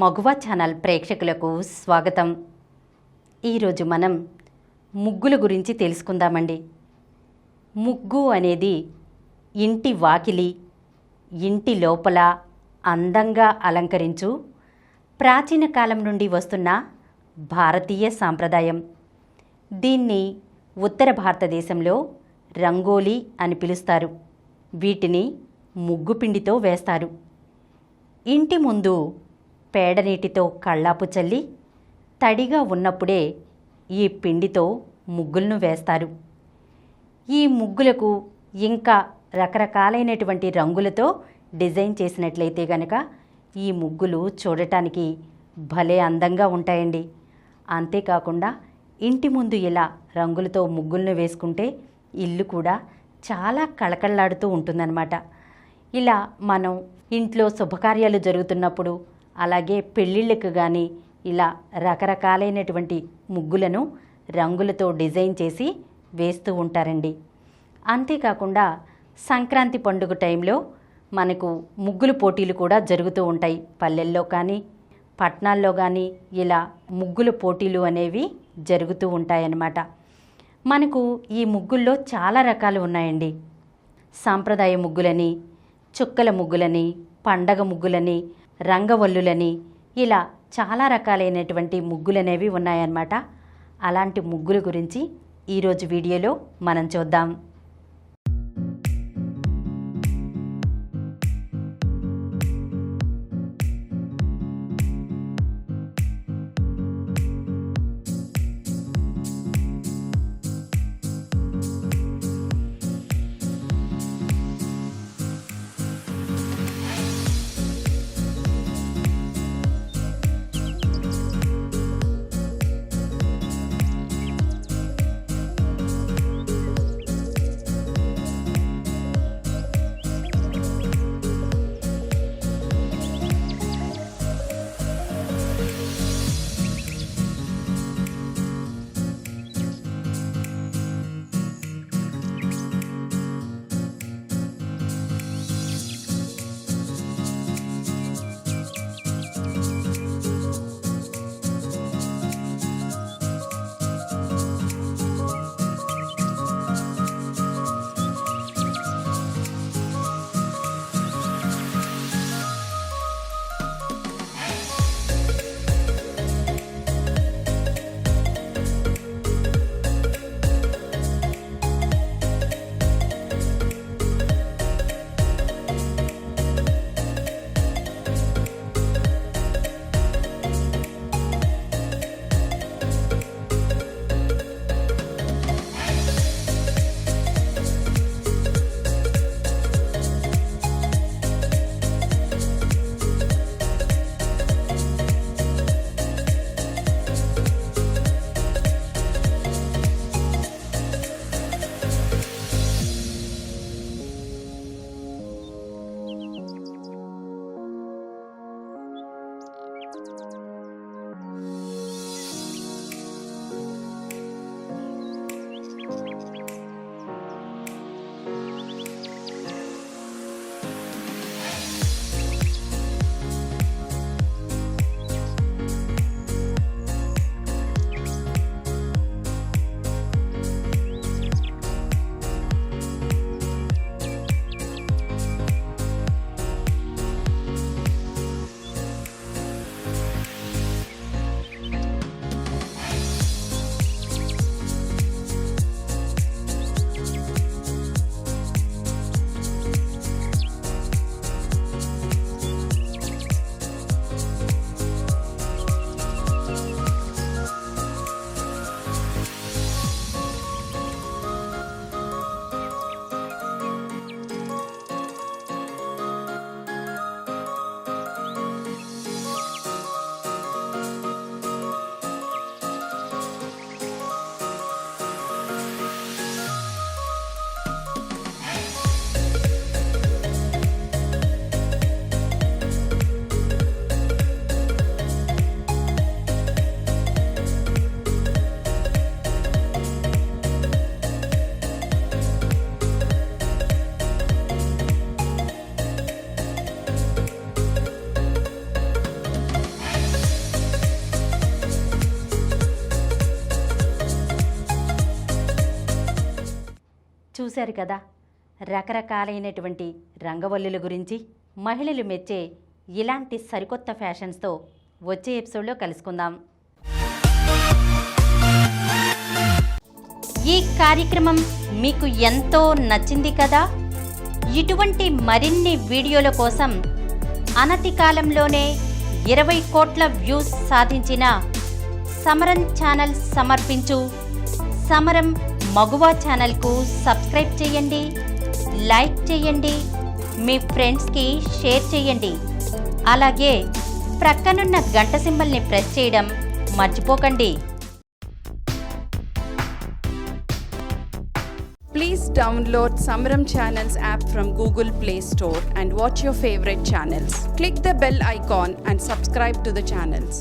మగువ channel ప్రేక్షకులకు స్వాగతం. ఈరోజు మనం ముగ్గుల గురించి తెలుసుకుందామండి. ముగ్గు అనేది ఇంటి వాకిలి, ఇంటి లోపల అందంగా అలంకరించు ప్రాచీన కాలం నుండి వస్తున్న భారతీయ సాంప్రదాయం. దీన్ని ఉత్తర భారతదేశంలో రంగోలీ అని పిలుస్తారు. వీటిని ముగ్గుపిండితో వేస్తారు. ఇంటి ముందు పేడనీటితో కళ్ళాపు చల్లి తడిగా ఉన్నప్పుడే ఈ పిండితో ముగ్గులను వేస్తారు. ఈ ముగ్గులకు ఇంకా రకరకాలైనటువంటి రంగులతో డిజైన్ చేసినట్లయితే గనక ఈ ముగ్గులు చూడటానికి భలే అందంగా ఉంటాయండి. అంతేకాకుండా ఇంటి ముందు ఇలా రంగులతో ముగ్గులను వేసుకుంటే ఇల్లు కూడా చాలా కళకళలాడుతూ ఉంటుందన్నమాట. ఇలా మనం ఇంట్లో శుభకార్యాలు జరుగుతున్నప్పుడు, అలాగే పెళ్ళిళ్ళకు కానీ ఇలా రకరకాలైనటువంటి ముగ్గులను రంగులతో డిజైన్ చేసి వేస్తూ ఉంటారండి. అంతేకాకుండా సంక్రాంతి పండుగ టైంలో మనకు ముగ్గుల పోటీలు కూడా జరుగుతూ ఉంటాయి. పల్లెల్లో కానీ పట్టణాల్లో కానీ ఇలా ముగ్గుల పోటీలు అనేవి జరుగుతూ ఉంటాయన్నమాట. మనకు ఈ ముగ్గుల్లో చాలా రకాలు ఉన్నాయండి. సాంప్రదాయ ముగ్గులని, చుక్కల ముగ్గులని, పండగ ముగ్గులని, రంగవల్లులని, ఇలా చాలా రకాలైనటువంటి ముగ్గులనేవి ఉన్నాయన్నమాట. అలాంటి ముగ్గుల గురించి ఈరోజు వీడియోలో మనం చూద్దాం. చూశారు కదా, రకరకాలైనటువంటి రంగవల్లుల గురించి మహిళలు మెచ్చే ఇలాంటి సరికొత్త ఫ్యాషన్స్తో వచ్చే ఎపిసోడ్లో కలుసుకుందాం. ఈ కార్యక్రమం మీకు ఎంతో నచ్చింది కదా. ఇటువంటి మరిన్ని వీడియోల కోసం అనతి కాలంలోనే 20 కోట్ల వ్యూస్ సాధించిన సమరం ఛానల్ సమర్పించు సమరం మగువా ఛానల్కు సబ్స్క్రైబ్ చేయండి, లైక్ చేయండి, మీ ఫ్రెండ్స్కి షేర్ చేయండి. అలాగే ప్రక్కనున్న గంట సింబల్ని ప్రెస్ చేయడం మర్చిపోకండి. Please download Samaram Channels app from Google Play Store and watch your favorite channels. Click the bell icon and subscribe to the channels.